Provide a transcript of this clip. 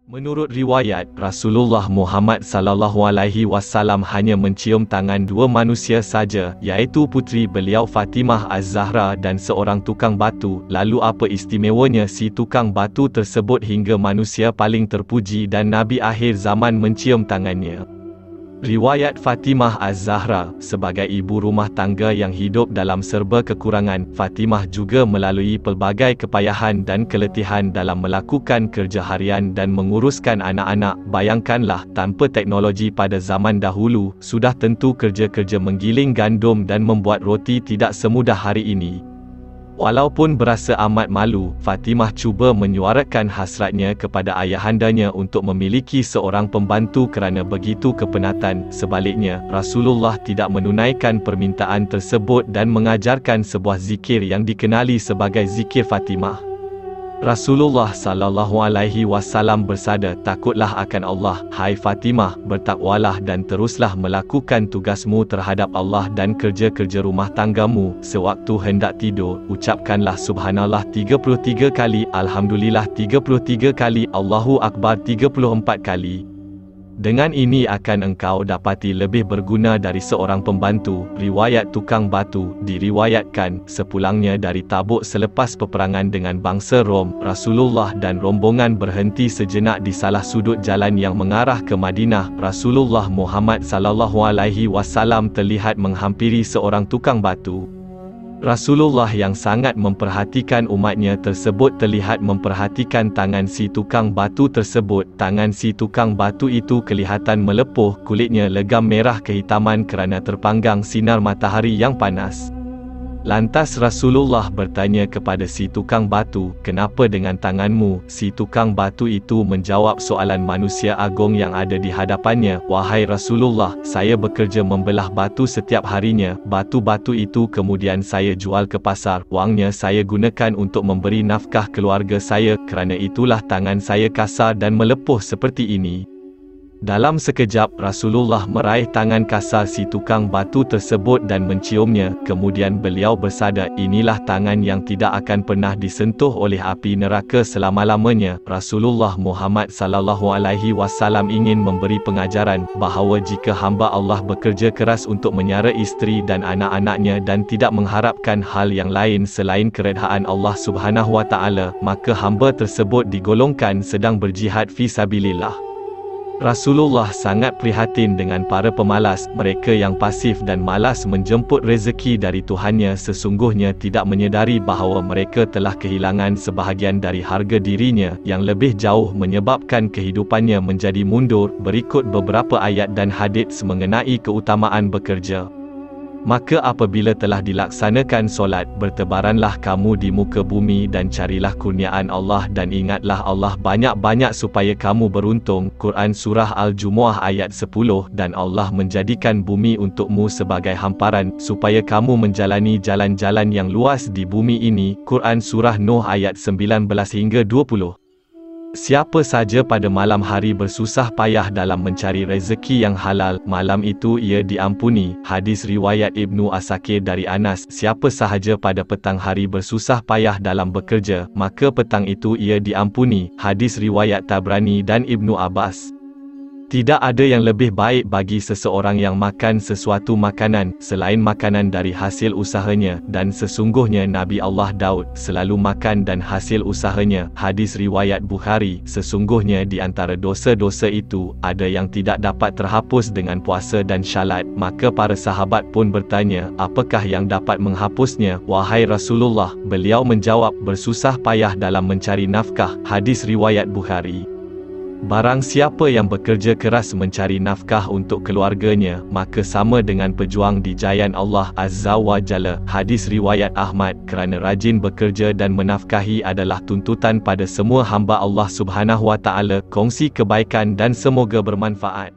Menurut riwayat, Rasulullah Muhammad SAW hanya mencium tangan dua manusia saja, iaitu puteri beliau Fatimah Az-Zahra dan seorang tukang batu. Lalu apa istimewanya si tukang batu tersebut hingga manusia paling terpuji dan Nabi akhir zaman mencium tangannya? Riwayat Fatimah Az-Zahra, sebagai ibu rumah tangga yang hidup dalam serba kekurangan, Fatimah juga melalui pelbagai kepayahan dan keletihan dalam melakukan kerja harian dan menguruskan anak-anak. Bayangkanlah, tanpa teknologi pada zaman dahulu, sudah tentu kerja-kerja menggiling gandum dan membuat roti tidak semudah hari ini. Walaupun berasa amat malu, Fatimah cuba menyuarakan hasratnya kepada ayahandanya untuk memiliki seorang pembantu kerana begitu kepenatan. Sebaliknya, Rasulullah tidak menunaikan permintaan tersebut dan mengajarkan sebuah zikir yang dikenali sebagai zikir Fatimah. Rasulullah SAW bersabda, "Takutlah akan Allah, hai Fatimah, bertakwalah dan teruslah melakukan tugasmu terhadap Allah dan kerja-kerja rumah tanggamu. Sewaktu hendak tidur, ucapkanlah Subhanallah 33 kali, Alhamdulillah 33 kali, Allahu Akbar 34 kali. Dengan ini akan engkau dapati lebih berguna dari seorang pembantu." Riwayat tukang batu diriwayatkan, sepulangnya dari Tabuk selepas peperangan dengan bangsa Rom, Rasulullah dan rombongan berhenti sejenak di salah sudut jalan yang mengarah ke Madinah. Rasulullah Muhammad SAW terlihat menghampiri seorang tukang batu. Rasulullah yang sangat memperhatikan umatnya tersebut terlihat memperhatikan tangan si tukang batu tersebut. Tangan si tukang batu itu kelihatan melepuh, kulitnya legam merah kehitaman kerana terpanggang sinar matahari yang panas. Lantas Rasulullah bertanya kepada si tukang batu, "Kenapa dengan tanganmu?" Si tukang batu itu menjawab soalan manusia agung yang ada di hadapannya, "Wahai Rasulullah, saya bekerja membelah batu setiap harinya. Batu-batu itu kemudian saya jual ke pasar. Wangnya saya gunakan untuk memberi nafkah keluarga saya. Kerana itulah tangan saya kasar dan melepuh seperti ini." Dalam sekejap, Rasulullah meraih tangan kasar si tukang batu tersebut dan menciumnya. Kemudian beliau bersabda, "Inilah tangan yang tidak akan pernah disentuh oleh api neraka selama-lamanya." Rasulullah Muhammad SAW ingin memberi pengajaran bahawa jika hamba Allah bekerja keras untuk menyara isteri dan anak-anaknya dan tidak mengharapkan hal yang lain selain keredaan Allah Subhanahu Wa Taala, maka hamba tersebut digolongkan sedang berjihad fi sabilillah. Rasulullah sangat prihatin dengan para pemalas, mereka yang pasif dan malas menjemput rezeki dari Tuhannya, sesungguhnya tidak menyedari bahawa mereka telah kehilangan sebahagian dari harga dirinya, yang lebih jauh menyebabkan kehidupannya menjadi mundur. Berikut beberapa ayat dan hadits mengenai keutamaan bekerja. "Maka apabila telah dilaksanakan solat, bertebaranlah kamu di muka bumi dan carilah kurniaan Allah dan ingatlah Allah banyak-banyak supaya kamu beruntung." Quran Surah Al-Jumu'ah ayat 10. "Dan Allah menjadikan bumi untukmu sebagai hamparan, supaya kamu menjalani jalan-jalan yang luas di bumi ini." Quran Surah Nuh ayat 19 hingga 20. Siapa saja pada malam hari bersusah payah dalam mencari rezeki yang halal, malam itu ia diampuni. Hadis riwayat Ibnu Asakir dari Anas, siapa sahaja pada petang hari bersusah payah dalam bekerja, maka petang itu ia diampuni. Hadis riwayat Tabrani dan Ibnu Abbas. Tidak ada yang lebih baik bagi seseorang yang makan sesuatu makanan selain makanan dari hasil usahanya, dan sesungguhnya Nabi Allah Daud selalu makan dan hasil usahanya. Hadis riwayat Bukhari, sesungguhnya di antara dosa-dosa itu ada yang tidak dapat terhapus dengan puasa dan syalat. Maka para sahabat pun bertanya, "Apakah yang dapat menghapusnya, wahai Rasulullah?" Beliau menjawab, "Bersusah payah dalam mencari nafkah." Hadis riwayat Bukhari. Barang siapa yang bekerja keras mencari nafkah untuk keluarganya, maka sama dengan pejuang di jalan Allah Azza wa Jalla. Hadis riwayat Ahmad. Kerana rajin bekerja dan menafkahi adalah tuntutan pada semua hamba Allah Subhanahu Wa Taala. Kongsi kebaikan dan semoga bermanfaat.